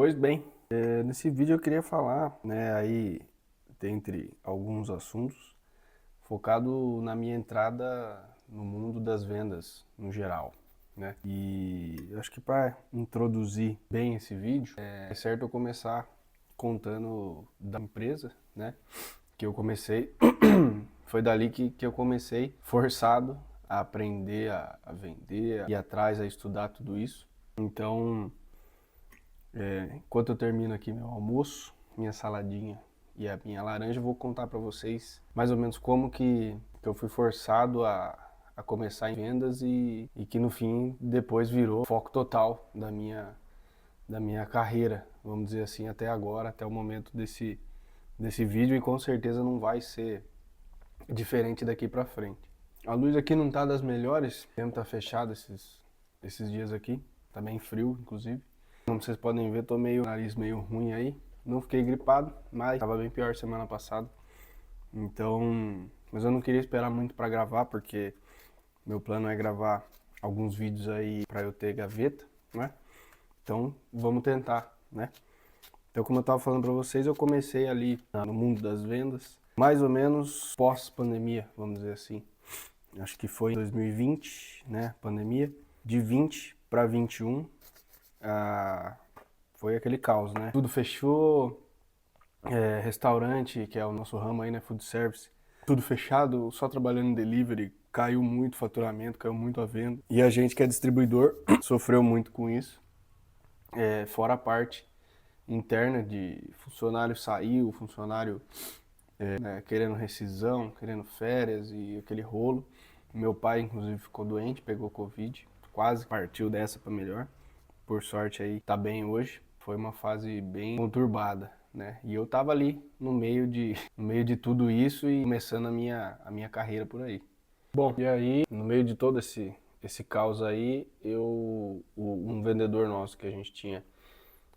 Pois bem, nesse vídeo eu queria falar, né, aí, dentre alguns assuntos, focado na minha entrada no mundo das vendas no geral, né? E eu acho que para introduzir bem esse vídeo, é certo eu começar contando da empresa, né, que eu comecei, foi dali que eu comecei forçado a aprender a vender, a ir atrás, a estudar tudo isso. Então, enquanto eu termino aqui meu almoço, minha saladinha e a minha laranja, eu vou contar para vocês mais ou menos como que eu fui forçado a começar em vendas e que no fim depois virou foco total da minha carreira, vamos dizer assim, até agora, até o momento desse vídeo, e com certeza não vai ser diferente daqui para frente. A luz aqui não tá das melhores, o tempo tá fechado esses dias aqui, tá bem frio inclusive. Como vocês podem ver, tô nariz meio ruim aí. Não fiquei gripado, mas tava bem pior semana passada. Então, mas eu não queria esperar muito para gravar, porque meu plano é gravar alguns vídeos aí para eu ter gaveta, né? Então, vamos tentar, né? Então, como eu tava falando para vocês, eu comecei ali no mundo das vendas, mais ou menos pós-pandemia, vamos dizer assim. Acho que foi em 2020, né, pandemia. De 20 para 21, foi aquele caos, né? Tudo fechou, restaurante, que é o nosso ramo aí, né, food service, tudo fechado, só trabalhando em delivery, caiu muito o faturamento, caiu muito a venda. E a gente que é distribuidor sofreu muito com isso, fora a parte interna de funcionário saiu, funcionário né, querendo rescisão, querendo férias e aquele rolo. Meu pai, inclusive, ficou doente, pegou Covid, quase partiu dessa para melhor. Por sorte aí, tá bem hoje. Foi uma fase bem conturbada, né? E eu tava ali no meio de tudo isso e começando a minha carreira por aí. Bom, e aí, no meio de todo esse caos aí, um vendedor nosso que a gente tinha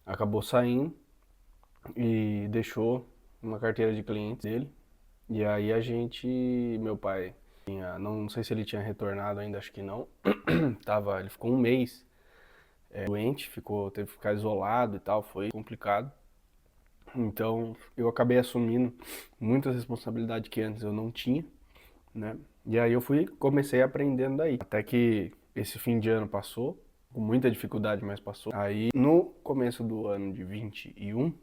acabou saindo e deixou uma carteira de clientes dele. E aí meu pai não sei se ele tinha retornado ainda, acho que não. Ele ficou um mês doente, teve que ficar isolado e tal, foi complicado. Então eu acabei assumindo muitas responsabilidades que antes eu não tinha, né? E aí comecei aprendendo daí. Até que esse fim de ano passou, com muita dificuldade, mas passou. Aí no começo do ano de 21,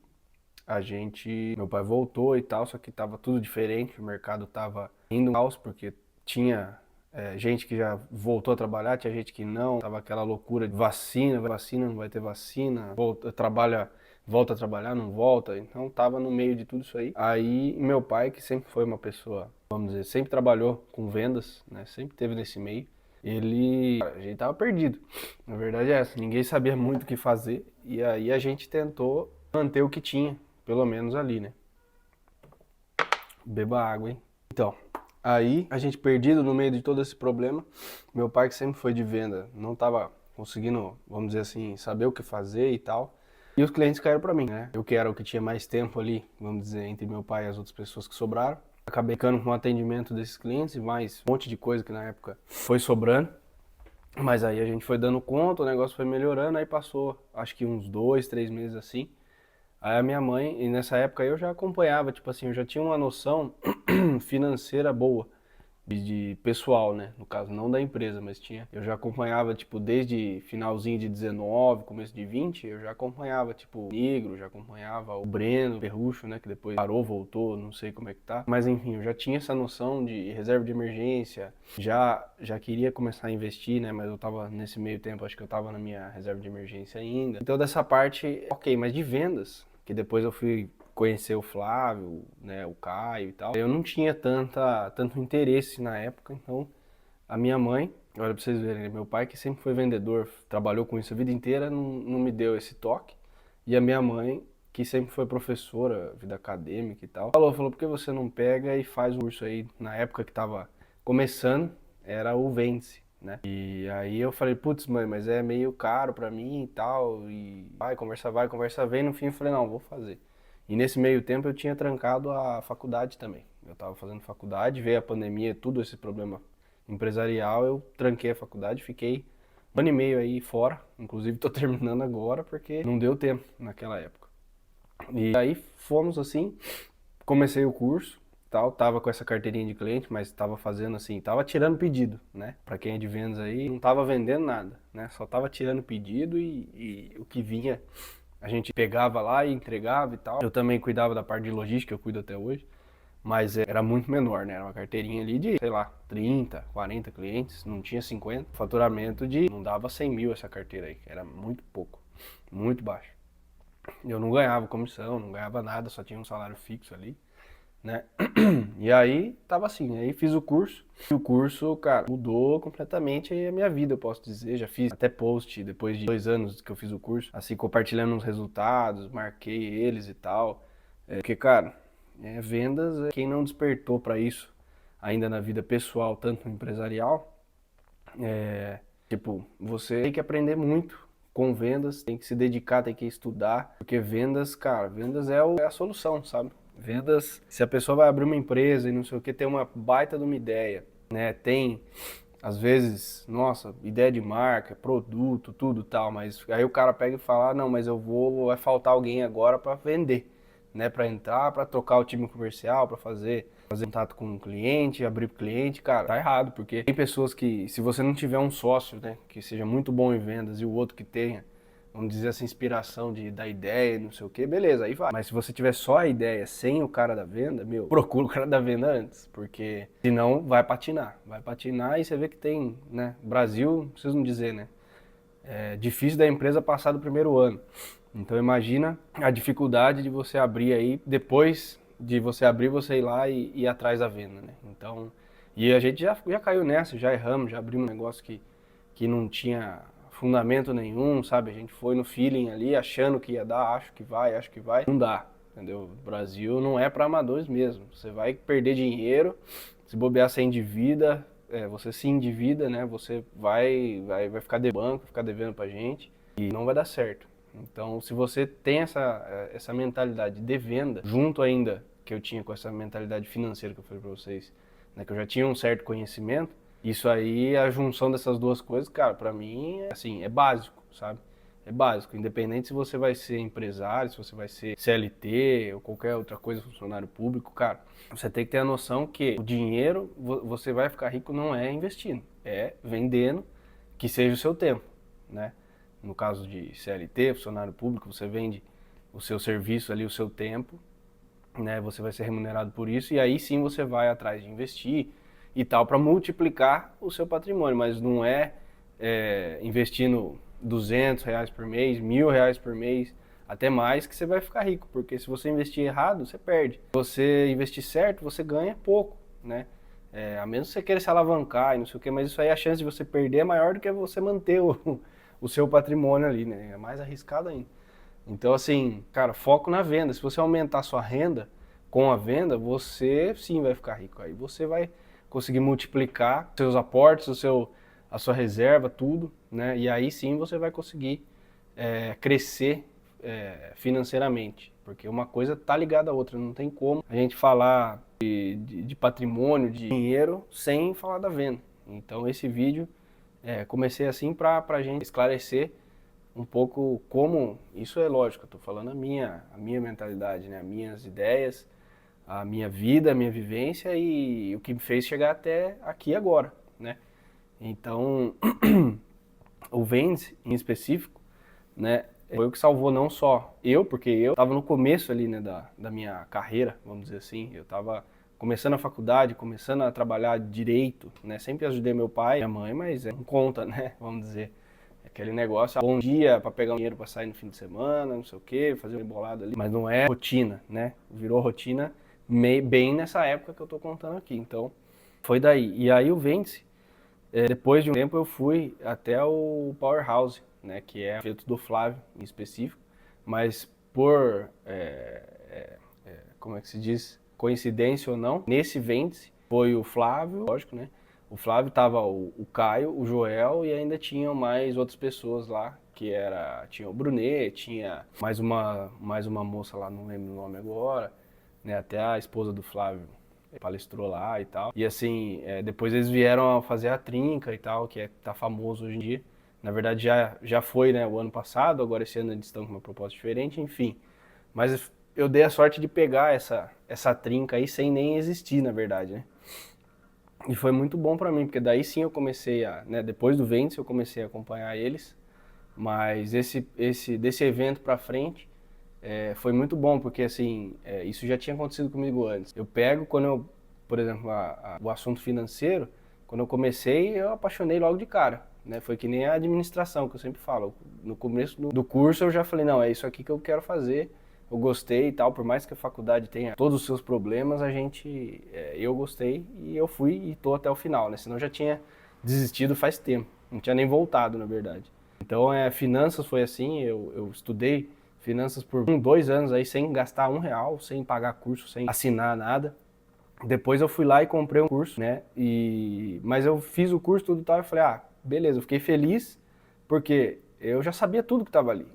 meu pai voltou e tal, só que tava tudo diferente, o mercado tava indo um caos, porque tinha gente que já voltou a trabalhar, tinha gente que não, tava aquela loucura de vacina, não vai ter vacina, volta a trabalhar, não volta, então tava no meio de tudo isso aí. Aí meu pai, que sempre foi uma pessoa, vamos dizer, sempre trabalhou com vendas, né, sempre teve nesse meio, a gente tava perdido, na verdade é essa, ninguém sabia muito o que fazer, e aí a gente tentou manter o que tinha, pelo menos ali, né. Beba água, hein. Então, aí a gente perdido no meio de todo esse problema, meu pai que sempre foi de venda, não estava conseguindo, vamos dizer assim, saber o que fazer e tal. E os clientes caíram para mim, né? Eu que era o que tinha mais tempo ali, vamos dizer, entre meu pai e as outras pessoas que sobraram. Acabei ficando com o atendimento desses clientes e mais um monte de coisa que na época foi sobrando. Mas aí a gente foi dando conta, o negócio foi melhorando, aí passou acho que uns 2, 3 meses assim. Aí a minha mãe, e nessa época eu já acompanhava, tipo assim, eu já tinha uma noção financeira boa de pessoal, né? No caso, não da empresa, mas tinha. Eu já acompanhava, tipo, desde finalzinho de 19, começo de 20, eu já acompanhava, tipo, o Negro, já acompanhava o Breno, o Perrucho, né? Que depois parou, voltou, não sei como é que tá. Mas enfim, eu já tinha essa noção de reserva de emergência, já queria começar a investir, né? Mas eu tava nesse meio tempo, acho que eu tava na minha reserva de emergência ainda. Então dessa parte, ok, mas de vendas, que depois eu fui conhecer o Flávio, né, o Caio e tal. Eu não tinha tanto interesse na época, então a minha mãe, olha pra vocês verem, né, meu pai que sempre foi vendedor, trabalhou com isso a vida inteira, não me deu esse toque. E a minha mãe, que sempre foi professora, vida acadêmica e tal, falou, por que você não pega e faz um curso aí, na época que tava começando, era o Vence, né? E aí eu falei, putz, mãe, mas é meio caro pra mim e tal, e vai, conversa vem, no fim eu falei, não, vou fazer. E nesse meio tempo eu tinha trancado a faculdade também. Eu estava fazendo faculdade, veio a pandemia, tudo esse problema empresarial, eu tranquei a faculdade, fiquei Um ano e meio aí fora, inclusive tô terminando agora porque não deu tempo naquela época. E aí fomos assim, comecei o curso, tal, tava com essa carteirinha de cliente, mas tava fazendo assim, tava tirando pedido, né? Pra quem é de vendas aí, não tava vendendo nada, né? Só tava tirando pedido e o que vinha a gente pegava lá e entregava e tal. Eu também cuidava da parte de logística, eu cuido até hoje, mas era muito menor, né? Era uma carteirinha ali de, sei lá, 30, 40 clientes, não tinha 50. Faturamento de, não dava 100 mil essa carteira aí, era muito pouco, muito baixo. Eu não ganhava comissão, não ganhava nada, só tinha um salário fixo ali, né? E aí tava assim, aí fiz o curso. E o curso, cara, mudou completamente a minha vida, eu posso dizer. Já fiz até post depois de 2 anos que eu fiz o curso, assim, compartilhando os resultados, marquei eles e tal. Porque, cara, vendas, quem não despertou para isso ainda na vida pessoal, tanto empresarial, tipo, você tem que aprender muito com vendas, tem que se dedicar, tem que estudar, porque vendas, cara, vendas é a solução, sabe? Vendas, se a pessoa vai abrir uma empresa e não sei o que, tem uma baita de uma ideia, né? Tem, às vezes, nossa, ideia de marca, produto, tudo tal, mas aí o cara pega e fala, não, mas vai faltar alguém agora para vender, né? Para entrar, para trocar o time comercial, para fazer contato com o cliente, abrir pro cliente, cara, tá errado, porque tem pessoas que, se você não tiver um sócio, né, que seja muito bom em vendas e o outro que tenha, vamos dizer, essa inspiração da ideia, não sei o que, beleza, aí vai. Mas se você tiver só a ideia sem o cara da venda, meu, procura o cara da venda antes, porque senão vai patinar e você vê que tem, né, Brasil, não preciso não dizer, né, é difícil da empresa passar do primeiro ano. Então imagina a dificuldade de você abrir aí, depois de você abrir, você ir lá e ir atrás da venda, né? Então, e a gente já caiu nessa, já erramos, já abrimos um negócio que não tinha fundamento nenhum, sabe? A gente foi no feeling ali, achando que ia dar, acho que vai, não dá, entendeu? O Brasil não é para amadores mesmo. Você vai perder dinheiro, se bobear, você endivida, você se endivida, né? Você vai ficar de banco, ficar devendo pra gente e não vai dar certo. Então, se você tem essa mentalidade de venda, junto ainda que eu tinha com essa mentalidade financeira que eu falei para vocês, né, que eu já tinha um certo conhecimento, isso aí, a junção dessas duas coisas, cara, para mim, assim, é básico, sabe? É básico, independente se você vai ser empresário, se você vai ser CLT ou qualquer outra coisa, funcionário público, cara, você tem que ter a noção que o dinheiro, você vai ficar rico não é investindo, é vendendo, que seja o seu tempo, né? No caso de CLT, funcionário público, você vende o seu serviço ali, o seu tempo, né? Você vai ser remunerado por isso e aí sim você vai atrás de investir e tal para multiplicar o seu patrimônio, mas não investindo R$ 200 por mês, R$ 1.000 por mês, até mais que você vai ficar rico, porque se você investir errado, você perde. Se você investir certo, você ganha pouco, né? A menos que você queira se alavancar e não sei o que, mas isso aí a chance de você perder é maior do que você manter o seu patrimônio ali, né? É mais arriscado ainda. Então, assim, cara, foco na venda. Se você aumentar a sua renda com a venda, você sim vai ficar rico. Aí você vai conseguir multiplicar seus aportes, a sua reserva, tudo, né? E aí sim você vai conseguir crescer financeiramente. Porque uma coisa tá ligada à outra. Não tem como a gente falar de patrimônio, de dinheiro, sem falar da venda. Então, esse vídeo, comecei assim para a gente esclarecer um pouco como, isso é lógico, eu tô falando a minha mentalidade, né? As minhas ideias, a minha vida, a minha vivência e o que me fez chegar até aqui agora, né? Então, o Vende, em específico, né, foi o que salvou não só eu, porque eu estava no começo ali, né, da minha carreira, vamos dizer assim, eu estava começando a faculdade, começando a trabalhar direito, né, sempre ajudei meu pai e minha mãe, mas não conta, né, vamos dizer. Aquele negócio, bom dia para pegar um dinheiro para sair no fim de semana, não sei o que, fazer uma embolada ali. Mas não é rotina, né? Virou rotina bem nessa época que eu tô contando aqui. Então, foi daí. E aí o Vence, depois de um tempo eu fui até o Powerhouse, né? Que é feito do Flávio em específico. Mas por, como é que se diz? Coincidência ou não, nesse Vence foi o Flávio, lógico, né? O Flávio tava o Caio, o Joel e ainda tinham mais outras pessoas lá, tinha o Brunet, tinha mais uma moça lá, não lembro o nome agora, né? Até a esposa do Flávio palestrou lá e tal. E assim, depois eles vieram a fazer a Trinca e tal, tá famoso hoje em dia, Na verdade já foi, né, o ano passado, agora esse ano eles estão com uma proposta diferente, enfim. Mas eu dei a sorte de pegar essa trinca aí sem nem existir, na verdade, né? E foi muito bom pra mim, porque daí sim eu comecei né, depois do Ventes eu comecei a acompanhar eles, mas desse evento pra frente foi muito bom, porque assim, isso já tinha acontecido comigo antes. Eu pego quando eu, por exemplo, o assunto financeiro, quando eu comecei eu apaixonei logo de cara, né? Foi que nem a administração, que eu sempre falo. No começo do curso eu já falei, não, é isso aqui que eu quero fazer. Eu gostei e tal, por mais que a faculdade tenha todos os seus problemas, eu gostei e eu fui e tô até o final, né? Senão eu já tinha desistido faz tempo, não tinha nem voltado, na verdade. Então, finanças foi assim, eu estudei finanças por 2 anos aí sem gastar R$ 1, sem pagar curso, sem assinar nada. Depois eu fui lá e comprei um curso, né? Mas eu fiz o curso tudo e tal e falei, beleza, eu fiquei feliz porque eu já sabia tudo que estava ali.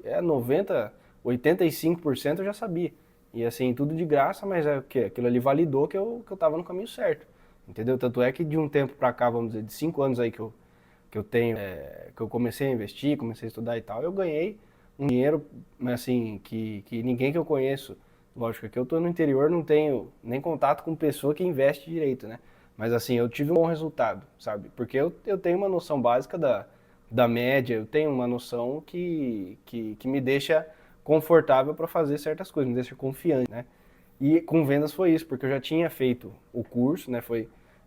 85% eu já sabia. E assim, tudo de graça, mas é o quê? Aquilo ali validou que eu tava no caminho certo. Entendeu? Tanto é que de um tempo pra cá, vamos dizer, de 5 anos aí que eu tenho, que eu comecei a investir, comecei a estudar e tal, eu ganhei um dinheiro, assim, que ninguém que eu conheço, lógico que eu tô no interior, não tenho nem contato com pessoa que investe direito, né? Mas assim, eu tive um bom resultado, sabe? Porque eu tenho uma noção básica da média, eu tenho uma noção que me deixa confortável para fazer certas coisas, me deixa confiante, né? E com vendas foi isso, porque eu já tinha feito o curso, né?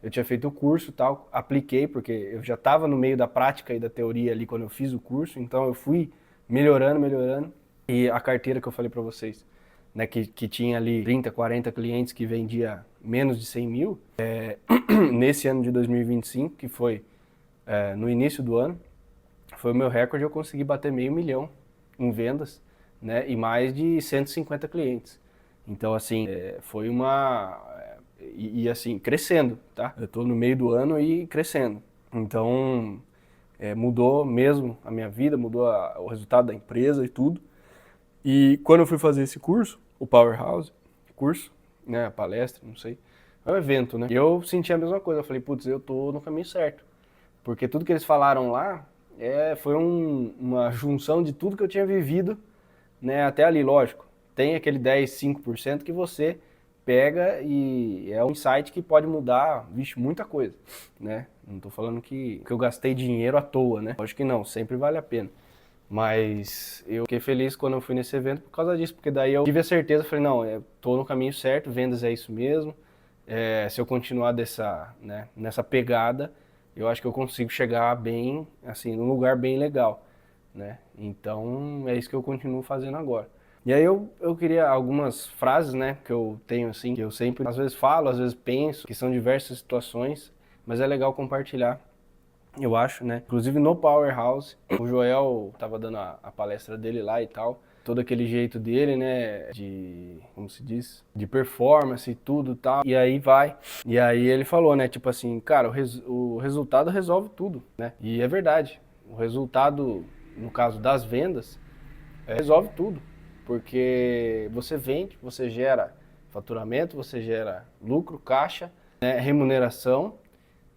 Eu tinha feito o curso e tal, apliquei, porque eu já estava no meio da prática e da teoria ali quando eu fiz o curso, então eu fui melhorando. E a carteira que eu falei para vocês, né, que tinha ali 30, 40 clientes que vendia menos de 100 mil, nesse ano de 2025, que foi no início do ano, foi o meu recorde, eu consegui bater meio milhão em vendas, né, e mais de 150 clientes. Então, assim, foi assim, crescendo, tá? Eu tô no meio do ano e crescendo. Então, mudou mesmo a minha vida, mudou o resultado da empresa e tudo. E quando eu fui fazer esse curso, o Powerhouse, curso, né, a palestra, não sei, é um evento, né? E eu senti a mesma coisa, eu falei, putz, eu tô no caminho certo. Porque tudo que eles falaram lá foi uma junção de tudo que eu tinha vivido, né, até ali, lógico. Tem aquele 10, 5% que você pega e é um insight que pode mudar, vixe, muita coisa, né? Não tô falando que eu gastei dinheiro à toa, né? Lógico que não, sempre vale a pena. Mas eu fiquei feliz quando eu fui nesse evento por causa disso, porque daí eu tive a certeza, falei, não, eu tô no caminho certo, vendas é isso mesmo. Se eu continuar nessa pegada, eu acho que eu consigo chegar bem, assim, num lugar bem legal, né? Então, é isso que eu continuo fazendo agora. E aí eu queria algumas frases, né, que eu tenho, assim, que eu sempre, às vezes falo, às vezes penso, que são diversas situações, mas é legal compartilhar, eu acho, né? Inclusive no Powerhouse, o Joel tava dando a palestra dele lá e tal, todo aquele jeito dele, né, como se diz, de performance e tudo e tal, e aí vai, e aí ele falou, né, tipo assim, cara, o resultado resolve tudo, né, e é verdade, o resultado, no caso das vendas, resolve tudo, porque você vende, você gera faturamento, você gera lucro, caixa, né, remuneração,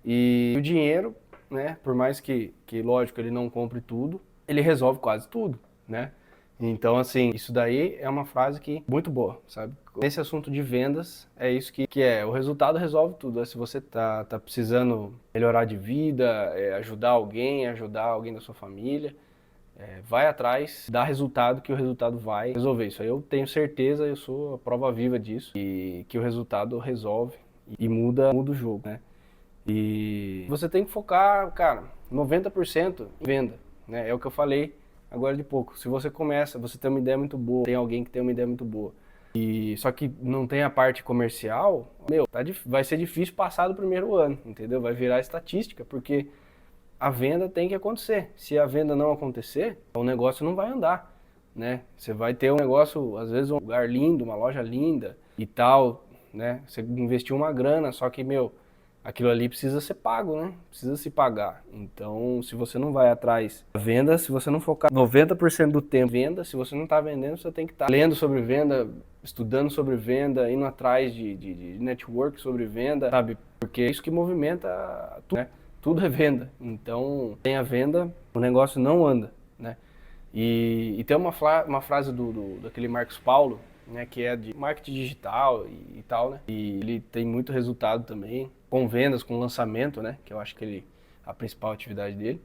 e o dinheiro, né, por mais que lógico, ele não compre tudo, ele resolve quase tudo, né? Então, assim, isso daí é uma frase que muito boa, sabe? Nesse assunto de vendas, é isso que é. O resultado resolve tudo. Se você tá precisando melhorar de vida, ajudar alguém da sua família, vai atrás, dá resultado, que o resultado vai resolver. Isso aí eu tenho certeza, eu sou a prova viva disso, e que o resultado resolve e muda o jogo, né? E você tem que focar, cara, 90% em venda, né? É o que eu falei agora de pouco. Se você começa, você tem uma ideia muito boa, tem alguém que tem uma ideia muito boa, e só que não tem a parte comercial, meu, vai ser difícil passar do primeiro ano, entendeu? Vai virar estatística, porque a venda tem que acontecer. Se a venda não acontecer, o negócio não vai andar, né? Você vai ter um negócio, às vezes um lugar lindo, uma loja linda e tal, né? Você investiu uma grana, só que, meu, aquilo ali precisa ser pago, né? Precisa se pagar. Então, se você não vai atrás da venda, se você não focar 90% do tempo em venda, se você não está vendendo, você tem que estar lendo sobre venda, estudando sobre venda, indo atrás de network sobre venda, sabe? Porque é isso que movimenta tudo, né? tudo é venda. Então, sem a venda, o negócio não anda, né? E tem uma frase daquele Marcos Paulo, né, que é de marketing digital e tal, né? E ele tem muito resultado também, com vendas, com lançamento, né? Que eu acho que a principal atividade dele.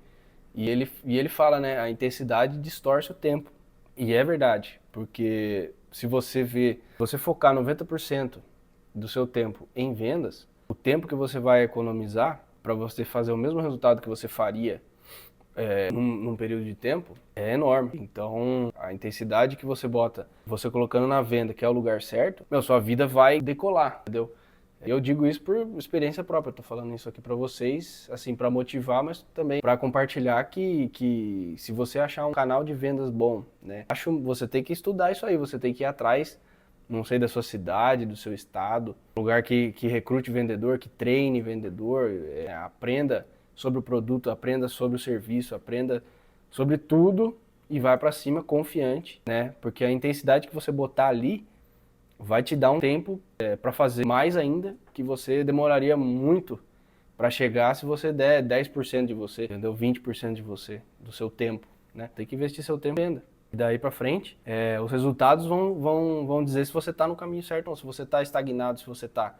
E ele fala, né, a intensidade distorce o tempo. E é verdade, porque se você focar 90% do seu tempo em vendas, o tempo que você vai economizar para você fazer o mesmo resultado que você faria num período de tempo é enorme. Então, a intensidade que você bota, você colocando na venda, que é o lugar certo, sua vida vai decolar, entendeu? Eu digo isso por experiência própria, eu tô falando isso aqui para vocês, assim, para motivar, mas também para compartilhar que se você achar um canal de vendas bom, né, você tem que estudar isso aí, você tem que ir atrás, não sei, da sua cidade, do seu estado, lugar que recrute vendedor, que treine vendedor, aprenda sobre o produto, aprenda sobre o serviço, aprenda sobre tudo e vai para cima confiante, né, porque a intensidade que você botar ali vai te dar um tempo para fazer mais ainda, que você demoraria muito para chegar se você der 10% de você, entendeu? 20% de você, do seu tempo, né? Tem que investir seu tempo em venda. E daí para frente, os resultados vão dizer se você está no caminho certo ou não, se você está estagnado, se você está,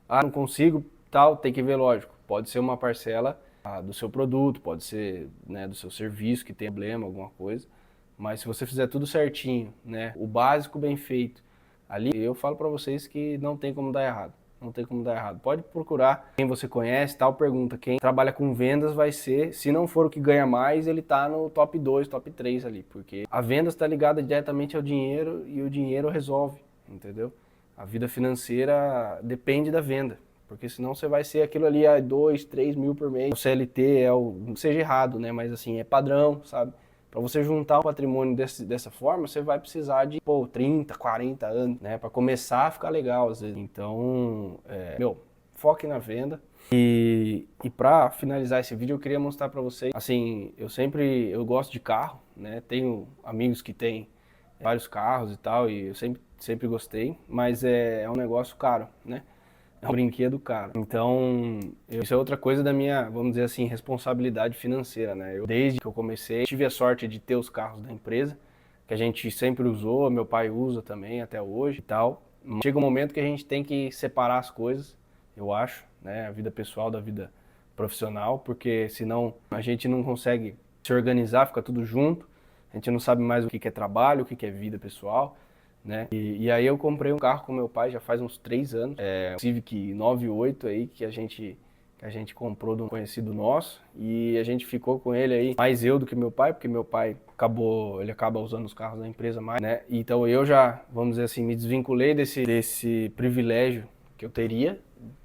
não consigo, tal, tem que ver, lógico. Pode ser uma parcela do seu produto, pode ser, né, do seu serviço que tem problema, alguma coisa, mas se você fizer tudo certinho, né, o básico bem feito, ali eu falo para vocês que não tem como dar errado. Não tem como dar errado. Pode procurar quem você conhece, tal, pergunta. Quem trabalha com vendas vai ser, se não for o que ganha mais, ele tá no top 2, top 3 ali. Porque a venda está ligada diretamente ao dinheiro e o dinheiro resolve, entendeu? A vida financeira depende da venda. Porque senão você vai ser aquilo ali a 2, 3 mil por mês. O CLT não seja errado, né? Mas assim, é padrão, sabe? Para você juntar um patrimônio dessa forma, você vai precisar de 30, 40 anos, né? Para começar a ficar legal, às vezes. Então, foque na venda. E para finalizar esse vídeo, eu queria mostrar para vocês, assim, eu gosto de carro, né? Tenho amigos que têm vários carros e tal, e eu sempre gostei, mas é um negócio caro, né? É um brinquedo caro. Então, isso é outra coisa da minha, vamos dizer assim, responsabilidade financeira, né? Desde que eu comecei, tive a sorte de ter os carros da empresa, que a gente sempre usou, meu pai usa também até hoje e tal. Mas chega um momento que a gente tem que separar as coisas, eu acho, né? A vida pessoal da vida profissional, porque senão a gente não consegue se organizar, fica tudo junto, a gente não sabe mais o que é trabalho, o que é vida pessoal, né? E aí eu comprei um carro com meu pai já faz uns 3 anos, um Civic 98 aí que a gente comprou de um conhecido nosso e a gente ficou com ele aí, mais eu do que meu pai, porque meu pai ele acaba usando os carros da empresa mais, né? Então eu já, vamos dizer assim, me desvinculei desse privilégio que eu teria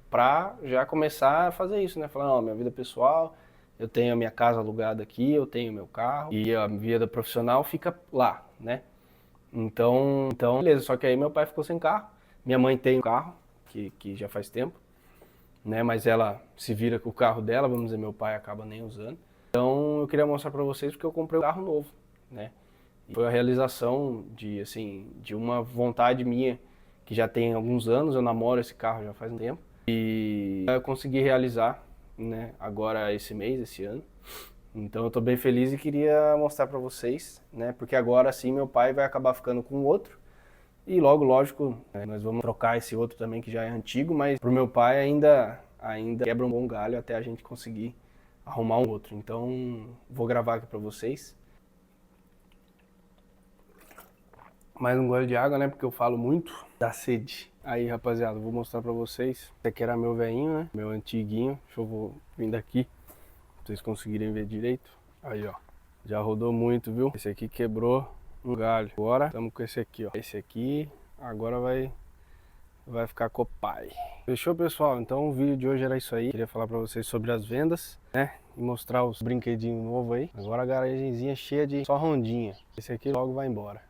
para já começar a fazer isso, né? Falar, não, minha vida pessoal, eu tenho a minha casa alugada aqui, eu tenho meu carro e a vida profissional fica lá, né? Então, beleza, só que aí meu pai ficou sem carro, minha mãe tem um carro, que já faz tempo, né, mas ela se vira com o carro dela, vamos dizer, meu pai acaba nem usando. Então eu queria mostrar pra vocês porque eu comprei um carro novo, né, e foi a realização de uma vontade minha, que já tem alguns anos, eu namoro esse carro já faz um tempo, e eu consegui realizar, né, agora esse ano. Então eu tô bem feliz e queria mostrar pra vocês, né? Porque agora sim meu pai vai acabar ficando com outro. E logo, lógico, nós vamos trocar esse outro também que já é antigo, mas pro meu pai ainda quebra um bom galho até a gente conseguir arrumar um outro. Então vou gravar aqui pra vocês. Mais um gole de água, né? Porque eu falo muito da sede. Aí, rapaziada, vou mostrar pra vocês. Esse aqui era meu velhinho, né? Meu antiguinho. Deixa eu vir daqui. Pra vocês conseguirem ver direito. Aí, ó. Já rodou muito, viu? Esse aqui quebrou um galho. Agora estamos com esse aqui, ó. Esse aqui agora vai ficar com o pai. Fechou, pessoal? Então o vídeo de hoje era isso aí. Queria falar pra vocês sobre as vendas, né? E mostrar os brinquedinhos novos aí. Agora a garagenzinha cheia de só rondinha. Esse aqui logo vai embora.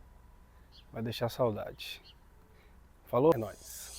Vai deixar saudade. Falou? É nóis.